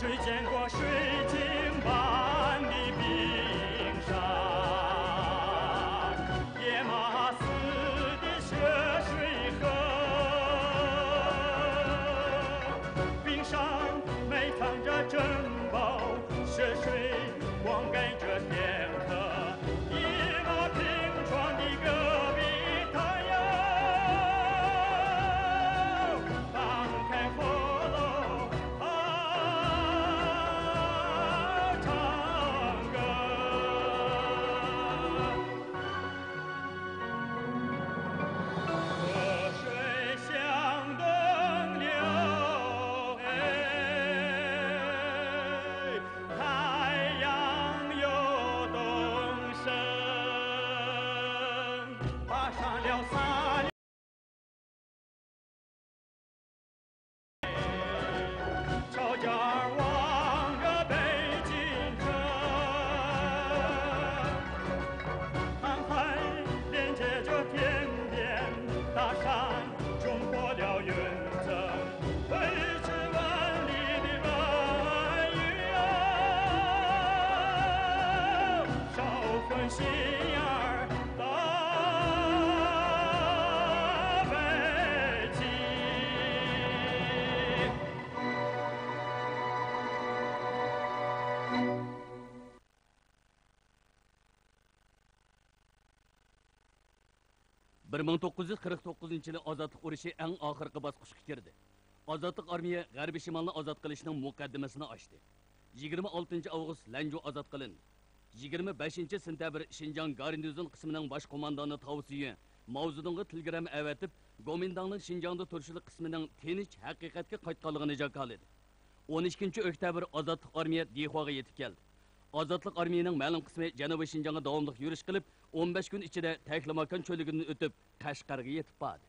谁见过水晶般的冰山？野马似的血水河，冰上埋藏着珍宝，血水灌溉着天河。野马平川的戈壁滩哟，放开火炉啊，唱歌。河水向东流，哎，太阳又东升，爬上了三朝家望着北京城，航海连接着天边大山，冲破了云层，维持万里的文娱啊，捎份心眼儿到北京。bir ming to'qqiz yuz qirq to'qqizinchi yili ozodlik urushi eng oxirgi bosqichga kirdi. Ozodlik armiya g'arbiy shimolni ozod qilishning muqaddimasini ochdi. 26 avgust Lanju ozod qilindi. 25 sentabr Şinjan garnizon qismining bosh qo'mondoni Tavsiyi Mavzudunga telegram avatib, Gomindangning Şinjanda turishlik qismining tinch haqiqatga qaytganligini jakoladi. 12 oktyabr ozodlik armiya Dixoga yetib keldi. Ozodlik armiyaning ma'lum qismi Janubiy Şinjanga davomli yurish qilib, 15 kun ichida Taklamakan cho'ligidan o'tib Qashqarga yetib bordi.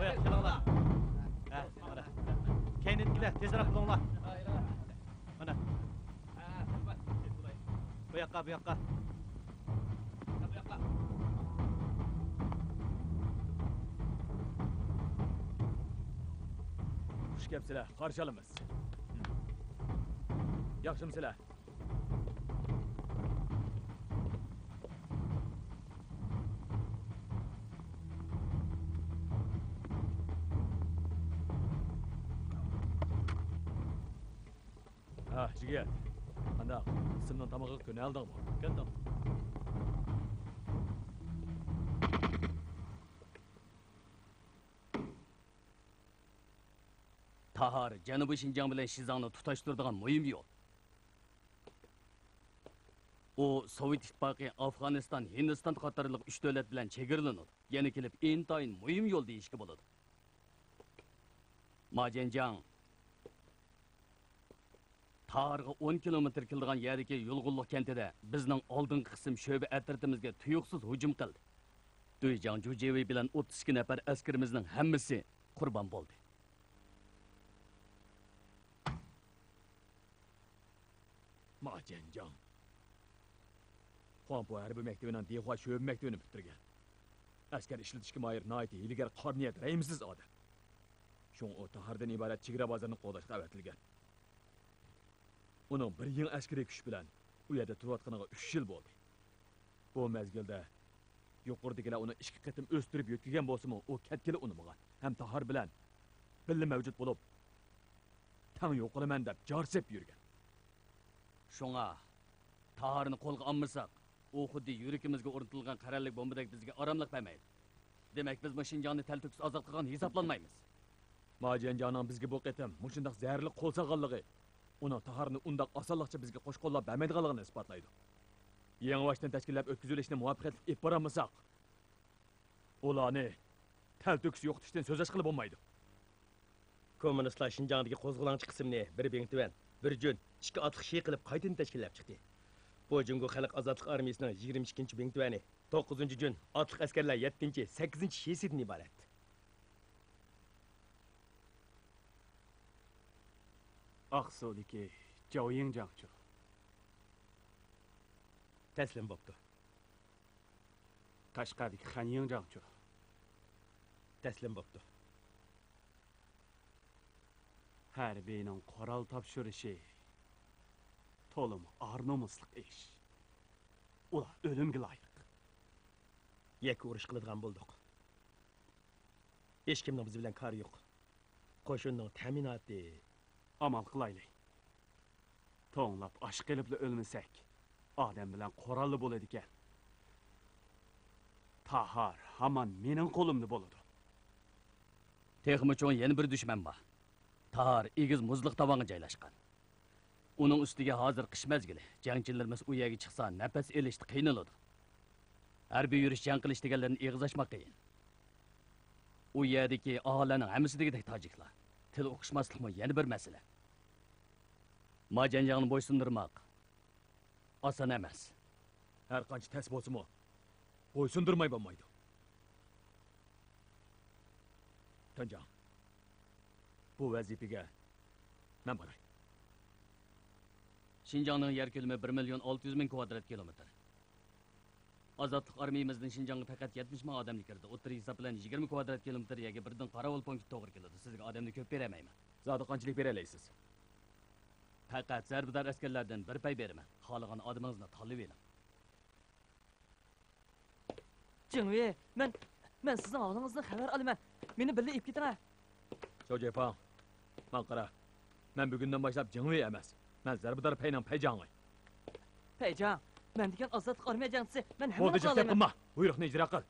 Koyak kelinglar. Ha, mana. Kendinkiler tezroq qilinglar. Mana. Bu yoqqa, bu yoqqa. Bu yoqqa. Xush kelibsizlar, qarshi olamiz. Yaxshimisizlar? Ha, Jigit. Qandaq? Qismdan tamog'i ko'na aldingmi? Keldim. Tahar, Janubiy Şinjan bilan Shizangni tutashtiradigan muhim yo'l. O, Sovet İttifaqı, Afganistan, Hindistan qatorliq 3 davlat bilan chegaralanadi. Yana kelib intayin muhim yo'l deyishga bo'ladi. Majenjang Taharga 10 kilometr keladigan yerdagi Yulg'unliq kentida bizning oldingi qism sho'ba atritimizga tuyuqsiz hujum qildi. Duyjang Jujevi bilan 32 nafar askarimizning hammasi qurbon bo'ldi. Majenjang. Xuanpo harbiy maktabining Dehua sho'ba maktabini bitirgan. Askar ishlatishga moyir noiti hilgar qorniyat rayimsiz odam. Şoň o Tahardan ibaret chegara bozorini qo'llashga avatilgan. Uning bir yil askariy kuch bilan u yerda turayotganiga 3 yil bo'ldi. Bu mezgilda yuqoridagilar uni 2 qatim o'stirib yo'tkigan bo'lsa-mu, u katkili unmagan. Ham Tahar bilan birga mavjud bo'lib, tang yo'qolaman deb jorsep yurgan. Şoňa Taharni qo'lga olmasak, u xuddi yuragimizga o'rnatilgan qarallik bombadek bizga oromlik bermaydi. Demak, biz Şinjanni taltuksiz ozod qilgan hisoblanmaymiz. Majenjangning bizga bu qatim mushundaq zaharli qo'l sag'anligi uning Taharni undaq osonlikcha bizga qo'sh qo'llab bermaydiganligini isbotlaydi. Yangiboshdan tashkillab o'tkazilishni muvaffaqiyatli ib boramasak, ularni taltuksiz yo'qotishdan so'z qilib bo'lmaydi. Kommunistlar Şinjandagi qo'zg'olonchi qismni bir bengtuvan, bir jun, 2 otliq şey qilib qaytadan tashkillab chiqdi. Bu Jungo Xalq Ozodlik armiyasining 22-chi bengtuvani, 9-jun, otliq askarlar 7-chi, 8-chi shesidan iborat. Aqsu'dagi Joying jangchi. Taslim bo'pti. Qashqardagi Xanying jangchi. Taslim bo'pti. Harbiyning qoral topshirishi to'lim ar-nomusliq ish. Ular o'limga loyiq. Yakka urush qiladigan bo'ldik. Hech kimning biz bilan kori yo'q. Qo'shinning ta'minoti Amal qilaylik. To'nglab osh qilibli o'lmasak, odam bilan qoralli bo'ladi ekan. Tahar hamon mening qo'limda bo'ladi. Texmi cho'ng yana bir dushman bor. Tahar egiz muzliq tovonga joylashgan. Uning ustiga hozir qish mezgili. Jangchilarimiz u yerga chiqsa, nafas elishda qiynaladi. Harbiy yurish jang qilish deganlarni eg'iz ochmoq qiyin. U yerdagi aholining hammasidagidek tojiklar. Til o'qishmaslikmi yana bir masala. Majenjangni bo'ysundirmoq oson emas. Har qancha tas bo'lsa-mu, bo'ysundirmay bo'lmaydi. Tanjang. Bu vazifaga men boray. Şinjanning yer ko'lami 1.600.000 kvadrat kilometr. Ozodlik armiyamizning Şinjanga faqat 70 ming odamni kirdi. O'ttir hisob bilan 20 kvadrat kilometr yerga birdan qarovul punkti to'g'ri keladi. Sizga odamni ko'p beramayman. Zodi qanchalik bera olasiz? Faqat zarbador askarlardan bir pay beraman. Xohlagan odamingizni tanlab oling. Jingwei, men sizning og'zingizdan xabar olaman. Meni birga ib ketinglar. Shojepang. Men qara. Men bugundan boshlab Jingwei emas. Men zarbador payning payjangi. Payjang, men degan ozodlik armiya jangchisi. Men Bo'ldi, hamma jiq qilma. Buyruqni ijro qil.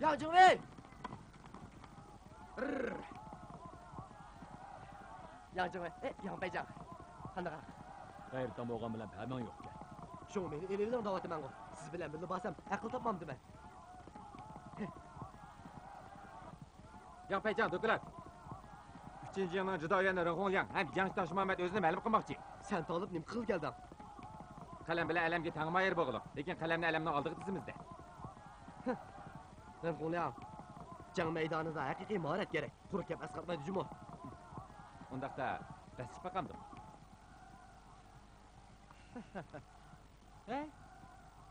Yang Jingwei! Yang Jingwei, Yang Beijang. Qanaqa? Qayerdan bo'lgan bilan bamang yo'q ekan. Shu meni elingdan da'vatman-ku. Siz bilan birga borsam aql topmamdiman. Yang Paychan, do'klar. 3-yilning Jidoyan Rag'onliang ham Yang Toshmamat o'zini ma'lum qilmoqchi. Sen tolib nim qil kelding? Qalam bilan alamga tangmayir bog'liq, lekin qalamni alamdan oldiga tizimizda. Rag'onliang. Jang maydonida haqiqiy mahorat kerak. Quruq gap asqatmaydi jumo. Undaqda bas chiqamdim.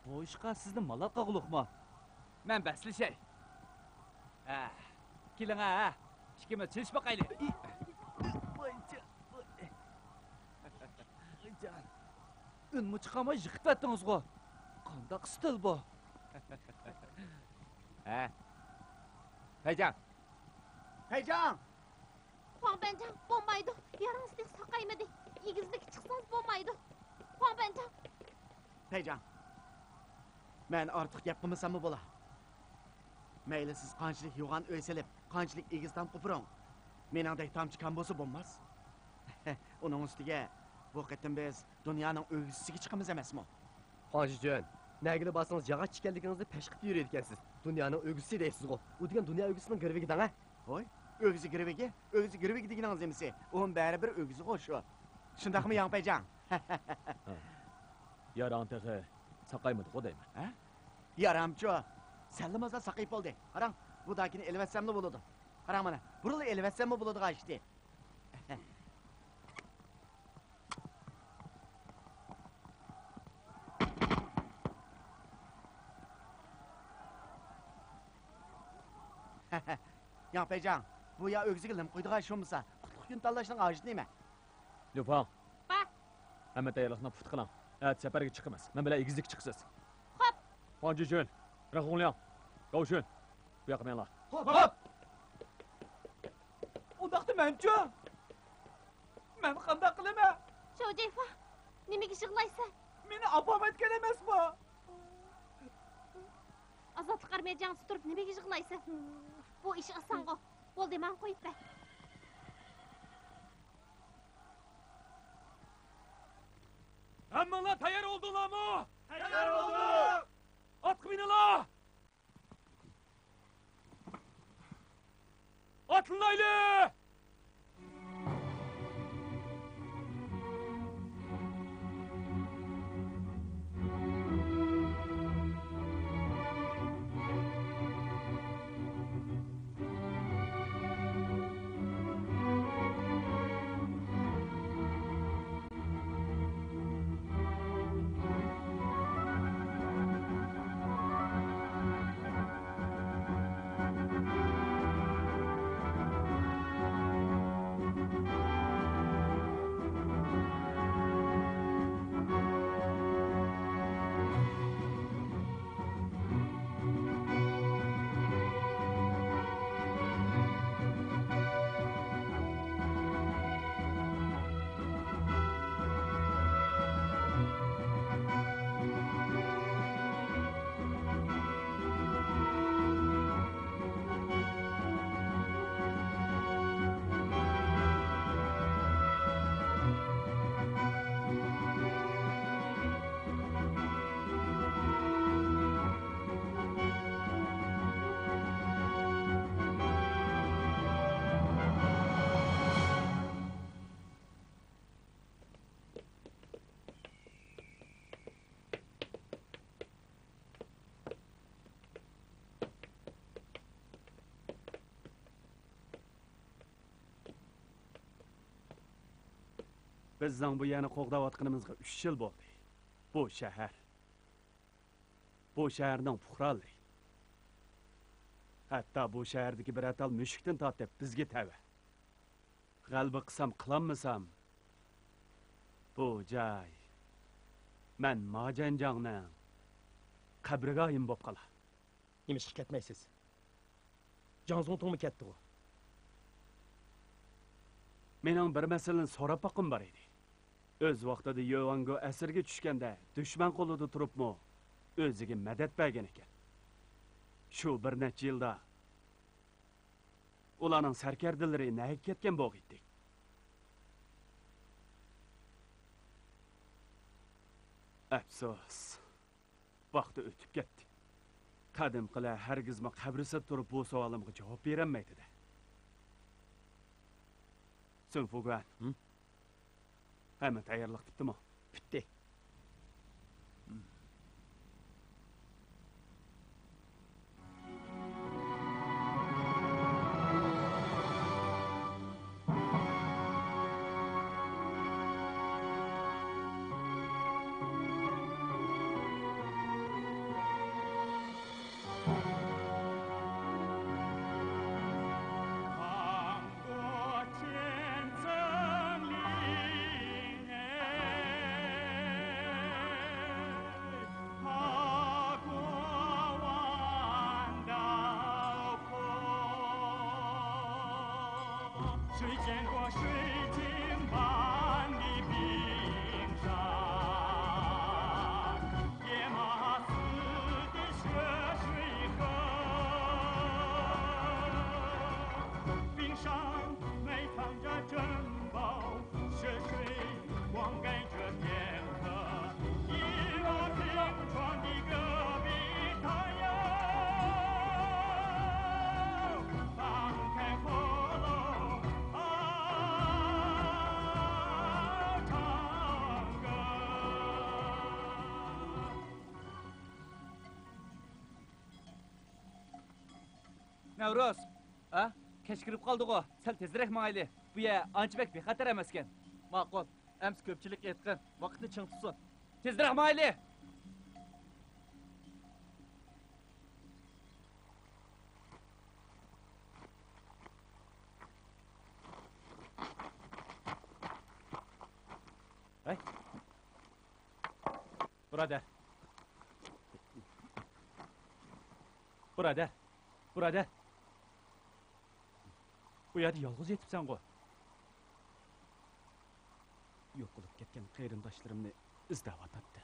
Bu ishqa sizni malol qog'liqmi? Men basli shay. Keling ha. Ikkimiz chilish boqaylik. Unmi chiqamay yiqitdingiz-ku. Qandoq stil bu? Paychan. Paychan! Huangbancan bo'lmaydi. Yaramsizlik saqaymadi. Egizlik chiqsangiz bo'lmaydi. Huangbancan. Paychan. Men ortiq gap qilmasammi bo'la? Mayli siz qanchalik yo'g'on o'ysilib, qanchalik egizdan qo'piring. Meningdek tomchi kam bo'lsa bo'lmas. Uning ustiga bu qatim biz dunyoning o'g'isiga chiqamiz emasmi? Hojijon, nagili basangiz yog'och chikanligingizni pashqib yuradi ekansiz. Dunyoning o'g'isi deysiz-ku. U degan dunyo o'g'isining girvigidan ha? Voy, o'g'isi girvigi deganingiz emisi? O'n baribir o'g'isi xo'sh. Shundaqmi Yang Paychan? Yarang tehi saqaymadi deyman. Ha? Yaramchi. Sallamazda saqayib oldi. Qarang, bu dakini elvatsammi bo'ladi. Qarang mana, burili elvatsammi bo'ladi g'ashti. Yang Paychan, bu ya o'g'ziga lim qo'ydigan shumsa, qutlug' kun tanlashning ojiz nima? Lupang. Ba. Hamma tayyorlikni put qiling. Safarga chiqamiz. Men bilan egizlik chiqsiz. Xo'p. Hojijun, Rag'onliang. Qovshun. Bu yoqqa menlar. Hop! Undaqda men-chi? Men qanday qilaman? Shojayfa, nimaga yig'laysan? Meni opam aytgan emasmi? Ozodlik armiya jangchisi turib nimaga yig'laysan? Bu ish oson-ku. Bo'ldi, men qo'yibman. Hammalar tayyor oldinglarmi? Tayyor bo'ldik! Atqa mininglar! Atlayli! Bizning bu yana qo'g'dayotganimizga 3 yil bo'ldi. Bu shahar. Bu shaharning fuqarolari. Hatto bu shahardagi bir atal mushukdan tortib bizga tava. G'alba qilsam qilolmasam bu joy men Mojanjongning qabriga yim bo'lib qolar. Nimish ketmaysiz? Janzon to'mi ketdi u. Mening bir masalani so'rab boqim bor edi. O'z vaqtida Yovango asirga tushganda dushman qo'lida turibmi, o'ziga madad bergan ekan. Shu bir necha yilda ularning sarkardalari nega ketgan bo'g'iydik. Afsus. Vaqti o'tib ketdi. Qadimqilar hargizmi qabrisa turib bu savolimga javob berolmaydi-da. Sun Fuguan. Hamma tayyorlik bitdimi? Bitti.谁见过水晶般的冰山，野马似的涉水河，冰上埋藏着珍宝，涉水灌溉着天河，一落平川的戈壁滩哟，放开喉咙。Navruz, ha? Kech kirib qoldik-ku. Sal tezroq mangayli. Bu yer ancha bek bexatar emas ekan. Ma'qul. Ams ko'pchilik aytgan, vaqtni ching tutsin. Tezroq mangayli. Hey. Burada. Burada. Burada. Bu yerda yolg'iz yetibsan-ku. Yo'q qilib ketgan qarindoshlarimni izlab o'tibdi.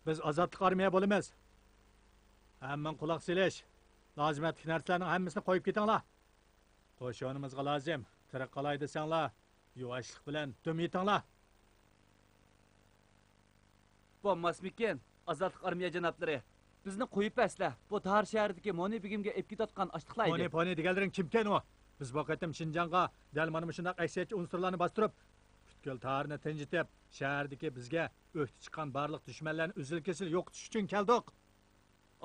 Biz azadlık armaya bo'lamiz. Hamman quloq selish. Lozimatli narsalarning hammasini qo'yib ketinglar. Qo'shonimizga lozim. Tirik qolay desanglar, yuvashlik bilan dum yetinglar. Bo'lmasmikin, azadlık armiya janoblari. Bizni qo'yib asla. Bu Tahir shahridagi Moni begimga ep ketayotgan ochliqlar edi. Poni deganlaring kimken o? Biz bu qatim Shinjongga dal mana shunday aksiyatchi unsurlarni bostirib, butkul Tahirni tinchitib, shahardagi bizga o'tib chiqqan barliq dushmanlarni uzil-kesil yo'qotish uchun keldik.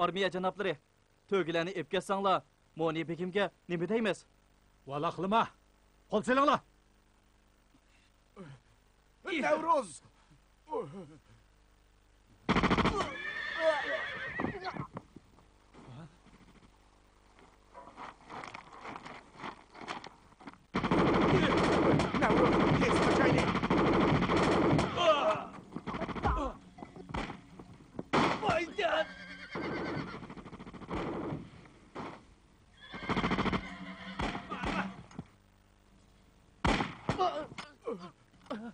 Armiya janoblari, to'gilarni ep ketsanglar, Moni begimga nima deymiz? Valaqlima. Qo'l selinglar. Navruz! Navruz, kes ko'chayli! Voydan!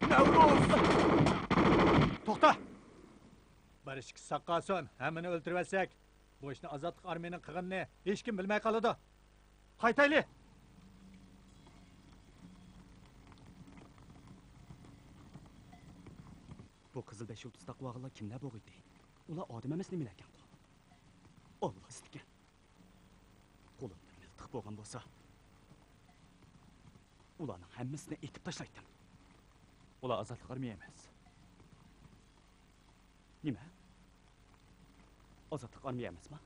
Navruz! To'xta! Bir ishki saqqason, hammani o'ltirib olsak, bu ishni azodlik armiyaning qilganini hech kim bilmay qoladi. Qaytayli! Bu qizil besh yulduz taqvog'lar kimlar bo'g'iydi? Ular odam emas nimalar ekan? Alloh istagan. Qo'limda miltiq bo'lgan bo'lsa, ularning hammasini etib tashlaydim. Ular azadlık armiya emas. Nima? Azodlik armiya emasmi?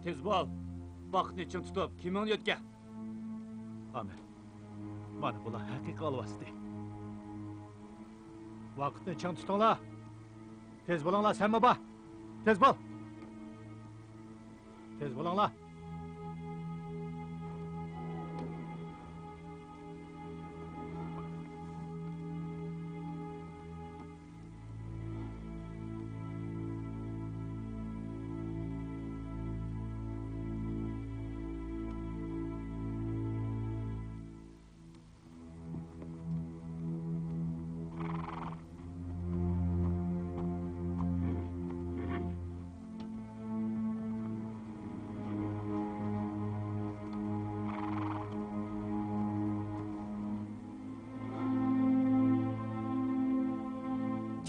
Tez bol. Vaqtni ching tutib, kimingni yetga. Amir, mana bular haqiqiy alvasti. Vaqtni ching tutinglar. Tez bo'linglar, senmi bor? Tez bo'l. Tez bo'linglar.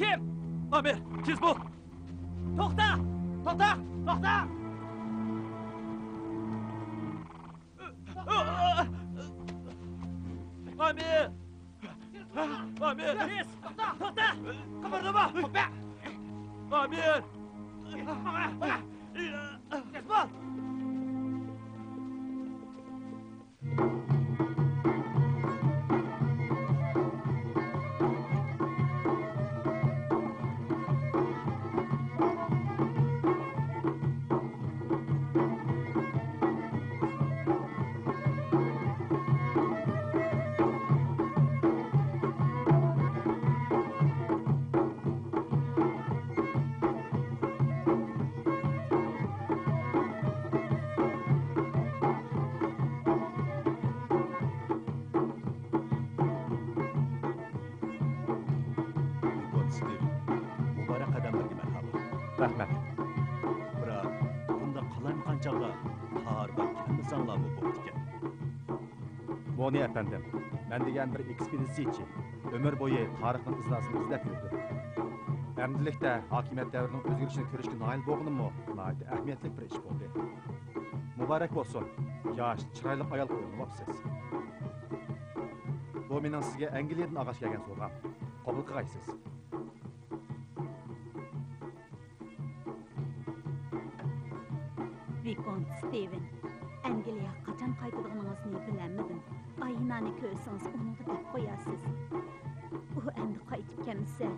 Kim? Amir, tez bol. To'xta! To'xta! To'xta! Amir! Amir! Tez! To'xta! To'xta! Qimırdama! To'xta! Amir! Tez bol! Mübarek adamlarga merhaba. Rahmat. Biroq bunda qalaymiqan chog'da tarixda kelmasanlar bu bo'pti ekan. Moni efendim, ben degan bir ekspedisiyachi ömür boyu tarixning izlasini izlab yurdi. Endilikda hokimiyat davrining o'zgarishini ko'rishga noil bo'lganimmi? Nihoyat ahamiyatli bir ish bo'ldi. Muborak bo'lsin. Yosh, chiroyli ayol ko'rinyapsiz. Bu mening sizga Angliyadan og'ash kelgan so'g'am. Qabul qilgaysiz. Vikont Steven, Angliya qachon qaytadiganligingizni bilmadim. Aynani ko'rsangiz uningga deb qo'yasiz. U endi qaytib kelmasa,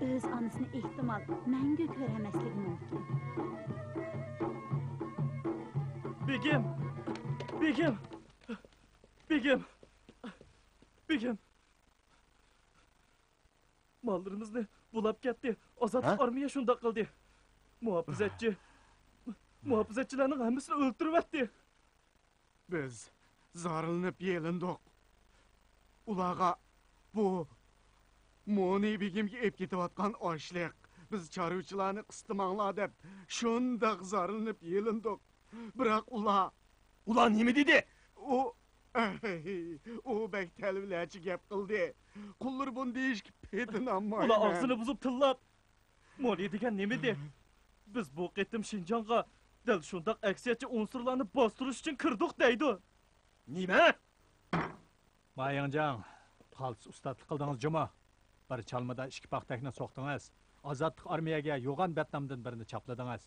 o'z onasini ehtimol mangu ko'ramasligi mumkin. Begim! Begim! Begim! Begim! Mallarimizni bulab ketdi. Ozodlik armiya shundoq qildi. Muhofizatchilarning hammasini o'ldirib atdi. Biz zarılınıp yelindik. Ulağa bu Moni begimge ep ketivatkan açlık. Biz çarıvçılarını kıstımanlar dep şundaq zarılınıp yelindik. Bırak Ulan nemi dedi? O bek telvilerçi gep kıldı. Kullar bunu değişik pedin amma. Ula ağzını buzup tillap. Moni degan nemedi? Biz bu qitim Şinjan'a dal shundaq aksiyatchi unsurlarni bostirish uchun kirdik deydi. Nima? Mayingjan, xalq ustadlik qildingiz juma. Bir chalmada ikki paxtakni so'qdingiz. Ozodlik armiyaga yo'g'on Vyetnamdan birini chapladingiz.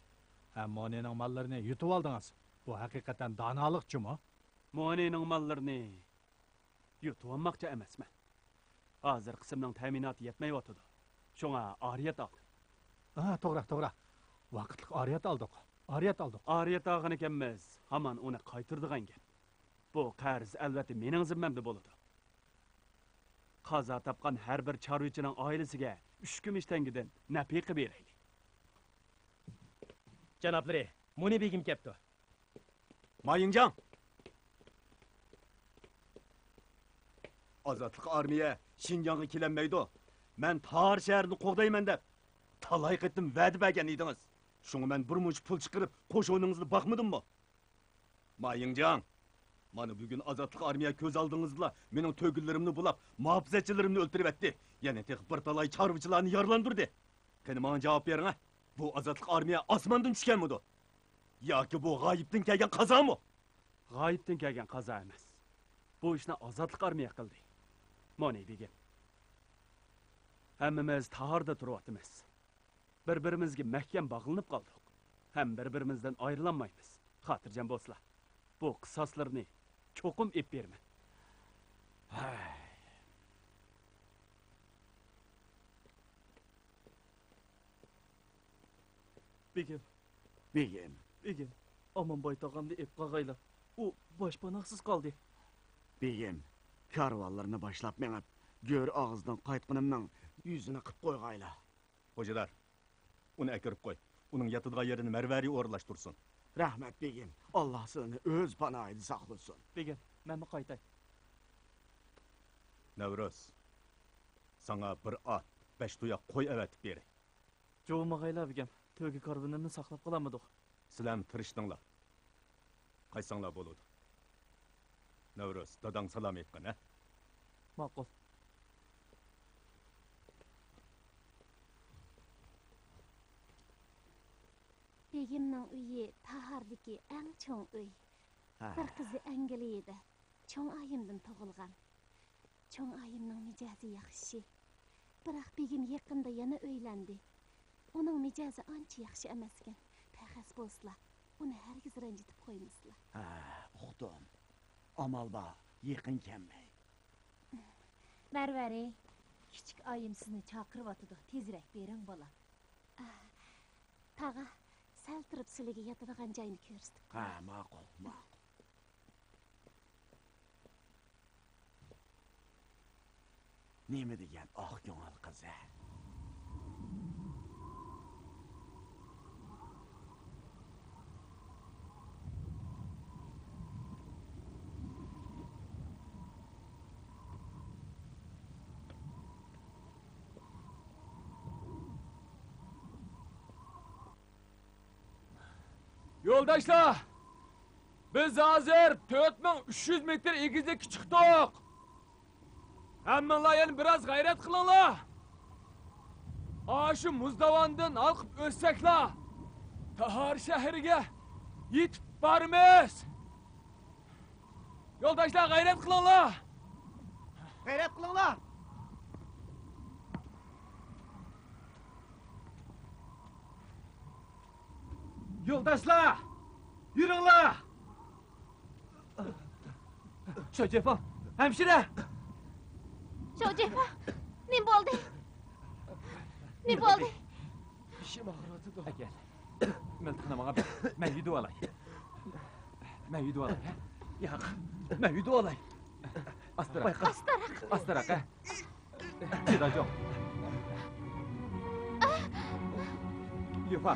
Ham Monining mollarini yutib oldingiz. Bu haqiqatan donolik juma. Monining mollarini yutib olmoqchi emasman. Hozir qismning ta'minoti yetmayotdi. Shunga ariyat oldim. To'g'ri. Vaqtlik ariyat oldik. Ariyat olgan ekanmiz. Hamon uni qaytirdigan gap. Bu qarz albatta mening zimmamda bo'ladi. Qazo topgan har bir chorvachining oilasiga 3 kumush tangadan nafiqa beraylik. Janoblari, Moni begim kelibdi. Mayingjan. Ozodlik armiya Şinjanga kelinmaydi. Men Tar shahrini qo'g'dayman deb talay qetdim va'da bergan edingiz. Şunu ben bir muç pul çıkarıp koşuğununuzu bakmadımmı? Mayingjan, mana bugün azatlık armiya köz aldığınızla benim tögüllerimni bulap, muhafizatçılarımni öldürüp etti. Yani tek bir talay çarvıcılarını yaralandırdı. Kani bana cevap verin ha. Bu azatlık armiya asmandan düşken miydi? Ya ki bu gayipten kelgen kaza mı? Gayipten kelgen kaza emas. Bu işni azatlık armiya qildi. Moni begim. Hammamiz taharda turyapmiz. Bir-birimizga mahkam bog'lanib qoldik. Ham bir-birimizdan ayrilanmaymiz. Xotirjam bo'lsizlar. Bu qisoslarni cho'qim ep berman. Begim, Begim, Amanboy tog'amni ep qag'ayla. U boshpanoqsiz qoldi. Begim, karvallarını başlap menep, gör ağızdan qaytqınımның yüzünü qıp qoyğayla. Hocalar, onu ekirip koy. Onun yatıdığı yerini merveri orlaştırsın. Rahmet Begim, Allah seni öz panaydı saklasın. Begim, men mi qaytay? Nevruz, sana bir at, 5 tuyak koy evetip beri. Jo'mag'ayla begim, to'gi karvonini saqlab qolamidik. Sizlam tirişdinglar. Qaysanlar boludu. Nevruz, dadang salam etkin, ha? Ma'qul. Begimning uyi Tahardagi eng cho'ng uy. Bir qizi Angliyada, cho'ng ayimdan tug'ilgan. Cho'ng ayimning mijozi yaxshi. Biroq begim yaqinda yana uylandi. Uning mijozi ancha yaxshi emas ekan. Taxas bo'lsizlar, uni hargiz ranjitib qo'ymaysizlar. Uqdim. Amal ba, yaqin kelmey. Marvari, kichik oyim sizni chaqiryotidi. Tezroq bering bola. Tag'a, sal turib sizlarga yotadigan joyni ko'rsatib. Ma'qul, ma'qul. Nima degan oq ko'ngil qizi? Yo'ldoshlar, biz hozir 4300 metr egizlikka chiqdik. Hammalar yana biraz g'ayrat qilinglar. Shu muzdavondan olqib o'ssaklar, Tahar shahriga yetib boramiz. Yo'ldoshlar, g'ayrat qilinglar. G'ayrat qilinglar. Yo'ldoshlar, yuringlar. Sho'jefa, hamshira. Sho'jefa, nima bo'ldi? Nima bo'ldi? Bishim og'riyotdi. Aka, miltiqni menga ber. Men yutib olay. Men yutib olay. Yo'q, men yutib olay. Astaroq. Astaroq, ha. Jidajon. Yo'q.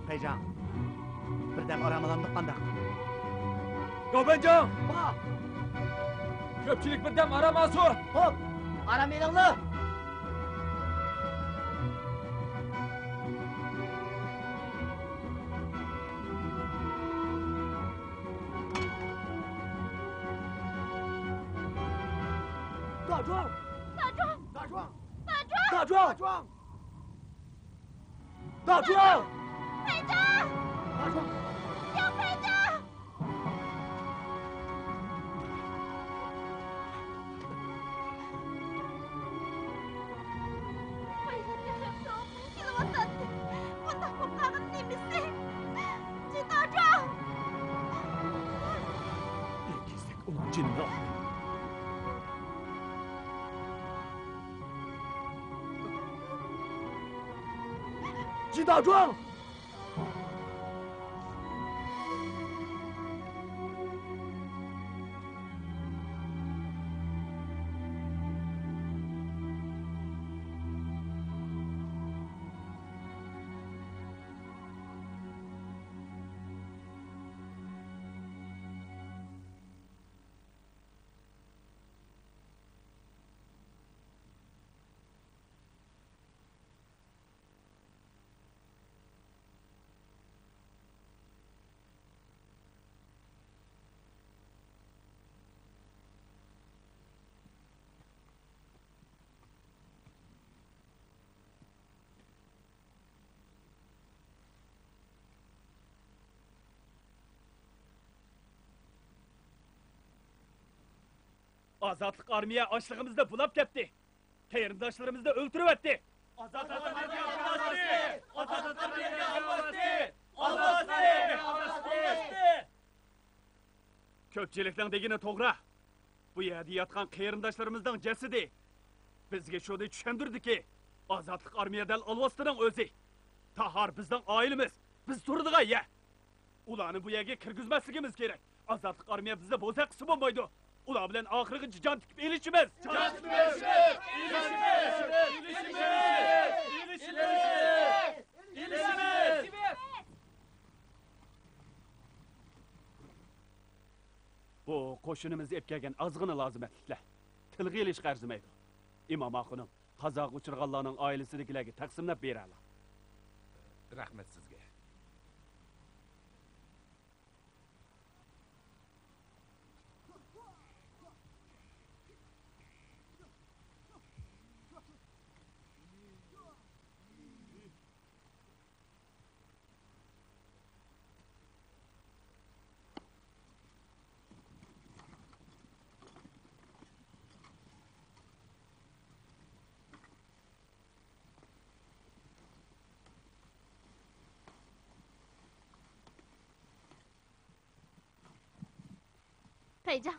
Peycan, birden aramalandık qandaq. Yo'banjon, Ba, ko'pchilik birdan aramasu. hop, aramayinglar. Dajuan! Dajuan! Dajuan! Dajuan! Dajuan! Dajuan! Dajuan! Peycan! Dajuan! Ya Peycan! Peycan hepsi olmaya kelavatadi. Bundoq bo'lib qolgan nemisi? Dajuan! Egizlik uning jinni. Dajuan! Azatlık armiya açlığımızda bulap kepti. Qarindoshlarimizni o'ltiribdi. Azatlık armiya basti! Azatlık armiya basti! Basti! Ko'pchilikning degini to'g'ri. Bu yerda yotgan qarindoshlarimizning jasadi bizga shuni tushundirdiki, Azatlık armiyadan alvastıning o'zi. Tahar bizning oilamiz. Biz turdiga ya. Ularni bu yerga kirgizmasligimiz kerak. Azatlık armiya bizda bo'lsa qisi bo'lmaydi. Ular bilan oxirgi jon tikib elishimiz. Jon tikib elishimiz. Bu qo'shinimiz ep kelgan ozg'ina lozimatliklar. Tilga elish qarzimaydi. Imom Axunim qazoq uchirganlarning oilasidagilarga taqsimlab beradi. Rahmat sizga. Peycan.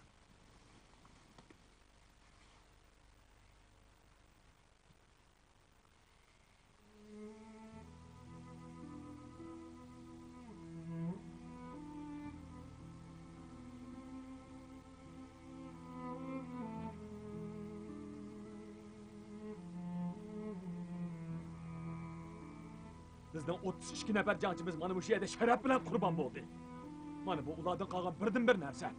Bizning 32 nafar jangchimiz mana bu yerda sharaf bilan qurbon bo'ldi. Mana bu ulardan qolgan birdan-bir narsa.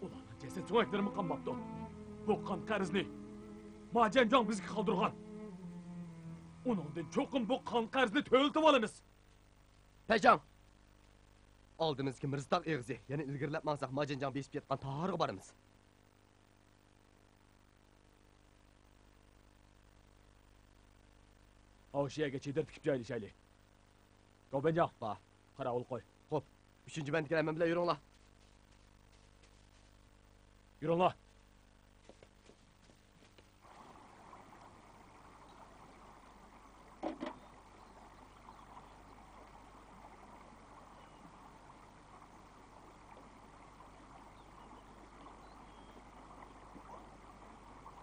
Ularning jasad so'ngaklarimi qanmabdi. Bu qon qarzni Majanjon bizga qoldirgan. Uningdan cho'qim bu qon qarzni to'ltib olamiz. Peycan. Oldimizga Mirztaq eg'izi, yana ilgirlab maqsaq Majanjon besib ketgan Tahorga boramiz. Avşiyaga chedar tikib joylashaylik. Gobenjon, va qarovul qo'y. Xo'p, 3-bandikilar men bilan yuringlar. Yuringlar.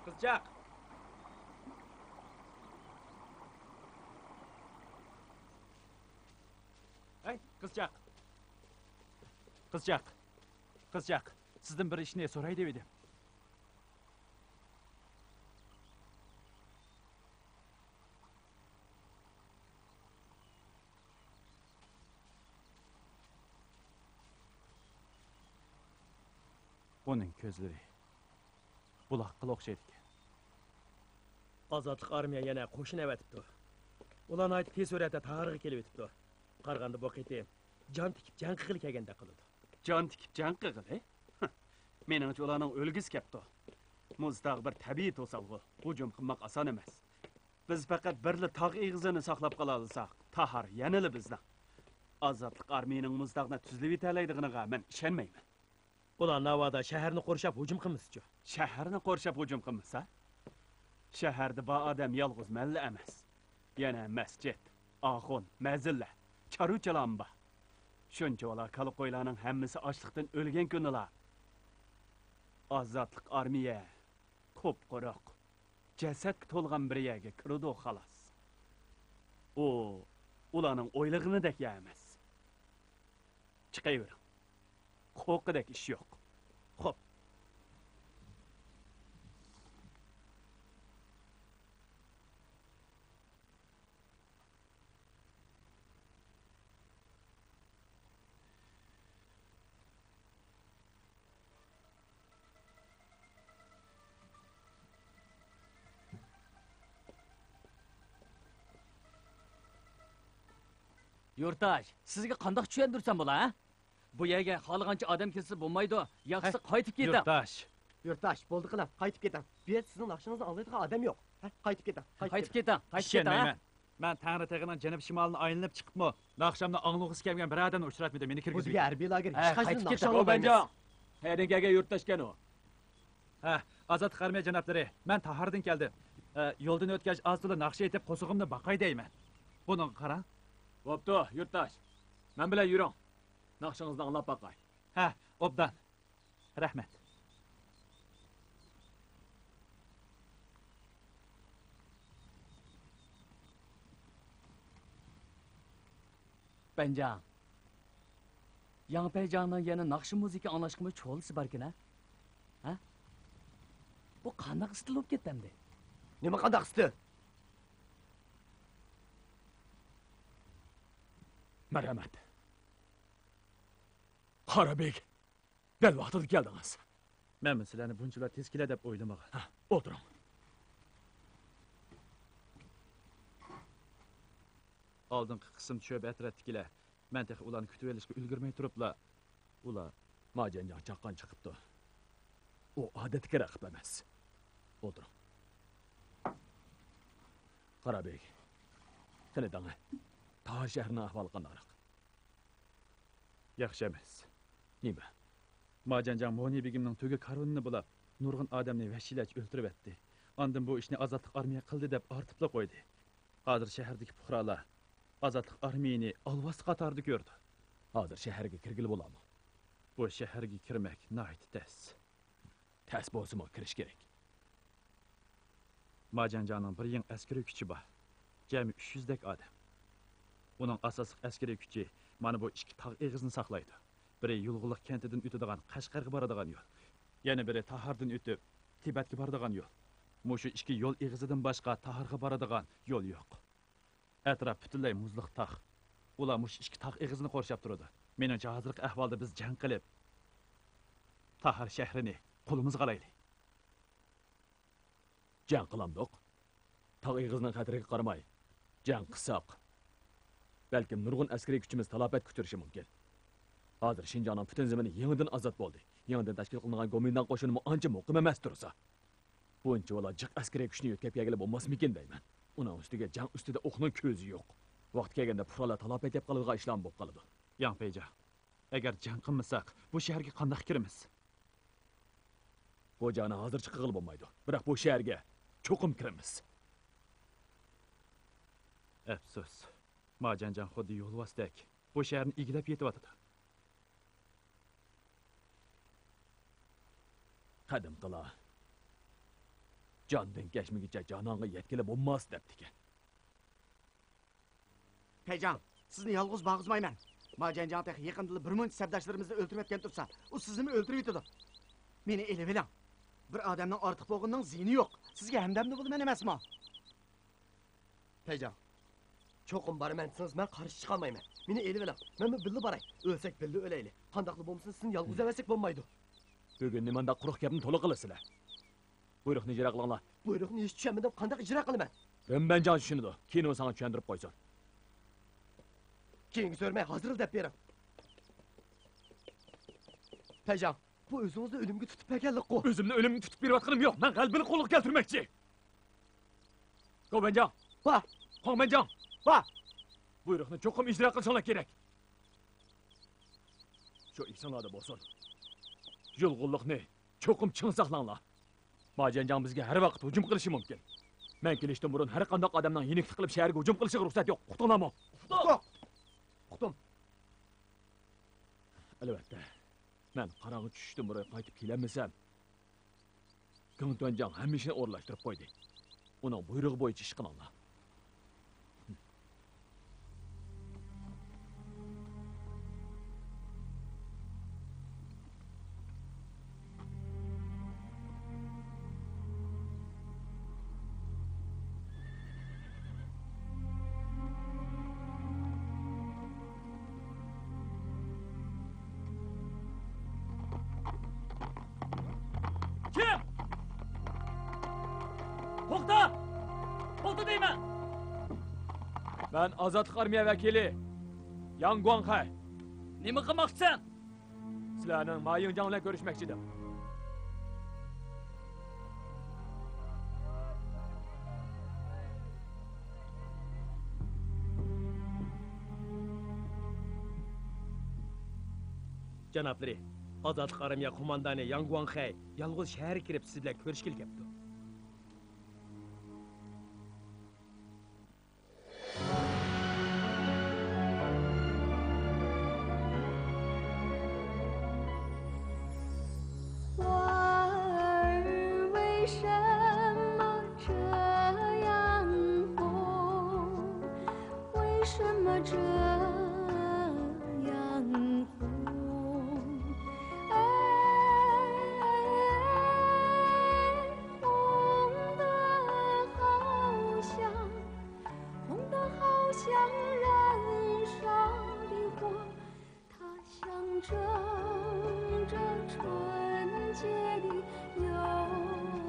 Qizchaq. Hey, qizchaq. Qizchaq. Qizchaq, sizdan bir ishni so'ray deb edim. Buning ko'zlari buloqqa o'xshaydi. Azatlık armiya yana qo'shin avatibdi. Ularni aytib tez sur'atda Tahorga kelib o'tibdi. Qarg'anda bu qitim jon tikib jang qilib kelganda qildi. Jon tikib jang qildi? Meningcha ularning o'lgisi kepti. Muzdaq bir tabiiy to'salg'i. Hujum qilmoq oson emas. Biz faqat birli tog' eg'izini saqlab qola olsak, Tahor yanili bizdan. Azatlık armiyaning muzdaqni tuzlab yetalaydig'iga men ishonmayman. Ular Navoda shaharni qo'rshab hujum qilmoqchi. Shaharni qo'rshab hujum qilmasa? Shaharda bu odam yolg'iz malla emas. Yana masjid, axun, mazilla, charuchalamba. Shuncha ola qala qo'ylarning hammasi ochliqdan o'lgan kunlar. Azatlık armiya qop-quruq, jasadga to'lgan bir yerga kirdi xolos. Ularning o'ylig'inidek emas. Chiqayver. Qo'rqidek ish yo'q. Xo'p. Yurtaş, sizga qandoq tushuntirsam bo'la, ha? Bu yerga xohlagancha odam kelsa bo'lmaydi. Yaxshisi qaytib keting. Yurtash, bo'ldi qilam, qaytib keting. Bu yer sizning naqshingizni anglaydigan odam yo'q. Qaytib keting. Qaytib keting. Men Tangri tag'ining janub shimolini aylanib chiqibmi, naqshamni anglag'isi kelgan bir odamni uchratmadim, meni kirgizib. Bizga harbiy lager hech qaysi qaytib naqsha keting. Gobenjon. Haydingaga yurtashgan u. Ha, Azadlık Armiya janoblari, men Tahardan keldim. Yo'ldan o'tgach, ozto'la naqsh etib, qo'sig'imni baqay deyman. Buni qarang. Bo'pti, yurtdosh. Men bilan yuring. Naqshingizni anglab baqay. Ha, obdan. Rahmat. Bencan. Yang Peycan'ın yana naqshi muzika anglashqimi cho'lisi barkin ha? Bu qanday stil bo'lib ketdi? Nima qanday stil? Marhamat. Qarabek. Dal vaqtida keldingiz. Men sizlarni bunchalar tez keladi deb o'ylamagan. Ha, o'tiring. Oldingi qism tushib atrofdagilar men tex ularni kutib olishga ulgurmay turiblar. Ular Majanjon chaqqan chiqibdi. U odatga raqib emas. O'tiring. Qarabek. Qani danga. Tahir shahrining ahvoli qandoq? Yaxshi emas. Nima? Majanjon Moni begimning to'ga karvonini bulab, nurg'un odamni vahshiylarcha o'ltirib etdi. Ondan bu ishni Azodlik armiya qildi deb ortiqla qo'ydi. Hozir shahardagi fuqarolar Azodlik armiyani olvos qatorida ko'rdi. Hozir shaharga kirgili bo'ladimi? Bu shaharga kirmak nihoyat tez. Tez bo'lsa-mu kirish kerak. Majanjonning bir yeng askariy kuchi bor. Jami 300 dak odam. Uning asosiy askariy kuchi mana bu ikki tog' eg'izni saqlaydi. Biri Yulg'uliq kentidan o'tadigan Qashqarga boradigan yo'l. Yana biri Tahardan o'tib Tibetga boradigan yo'l. Mushu ikki yo'l eg'izidan boshqa Taharga boradigan yo'l yo'q. Atrof butunlay muzliq tog'. Ular mush ikki tog' eg'izini qorshab turadi. Meningcha hozirgi ahvolda biz jang qilib Tahar shahrini qo'limizga olaylik. Jang qilamdiq. Tog' eg'izining xatiriga qaramay jang qilsak, balkim nurg'un askariy kuchimiz talafot ko'tarishi mumkin. Hozir Shinjonning butun zamini yangidan ozod bo'ldi. Yangidan tashkil qilingan Gomindan qo'shinimi ancha muqim emas tursa. Buncha bola jiq askariy kuchni yo'tkab kelgili bo'lmasmikin deyman. Uning ustiga jang ustida o'qning ko'zi yo'q. Vaqt kelganda fuqarolar talafot yeb qoladigan ishlar bo'lib qoladi. Yang Peja, agar jang qilmasak, bu shaharga qanday kiramiz? Xo'jani hozir chiqig'il bo'lmaydi. Biroq bu shaharga cho'qim kiramiz. Afsus. Majanjon xuddi yo'lvosdak bu shaharni egilib yetyapti. Qadim qila. Jondan kashmigicha jononga yetkili bo'lmas debdi-ki. Peycan, sizni yolg'iz bag'izmayman. Majanjon tex yaqinda bir muncha sabdoshlarimizni o'ldirib etgan tursa, u sizni o'ldirib yetadi. Meni elib eling. Bir odamning ortiq bo'lganining ziyni yo'q. Sizga hamdamni bo'laman emasmi? Peycan. Çoğum bari men siz men karşı çıkamayman. Meni eli verin. Men billi baray. Ölsek billi öleyli. Qandaqlı bo'lmasa sizin yalğız emesek bo'lmaydi. Bugun nimanda quruq gapni to'liq qilasizlar. Buyruqni ijro qilinglar. Buyruqni hech tushunmadim. Qandaq ijro qilaman? Rambanjon tushunadi. Keyin u senga tushuntirib qo'ysin. Keyingi so'rmay hozir deb bering. Peycan, bu o'zingizni o'limga tutib berganlik-ku. O'zimni o'limga tutib berayotganim yo'q. Men qalbini qo'lga keltirmoqchi. Qo'banjon. Va, Qo'banjon. va. Buyruqni cho'qim ijro qilishinglar kerak. Shu esinglarda bo'lsin. Yulg'unlikni cho'qim chin saqlanglar. Majanjon bizga har vaqt hujum qilishi mumkin. Men kelishdan burun har qanday odamning yeniklik qilib shaharga hujum qilishiga ruxsat yo'q. Uqdinglarmi? Uqdim. Albatta. Men qarong'i tushishdan burun qaytib kelmasam, Gongtonjon hamma ishni o'rlashtirib qo'ydi. Uning buyrug'i bo'yicha ish qilinglar. Kim? To'xta! To'xta deyman. Men Azodlik armiya vakili Yang Guanghay. Nima qilmoqchisan? Sizlarning Mayingjon bilan ko'rishmoqchi edim. Janoblari, Azadlık armiya komandanı Yang Guanghay yalnız şehre kirip siz bilen görüşkeli kepti.正着纯洁的忧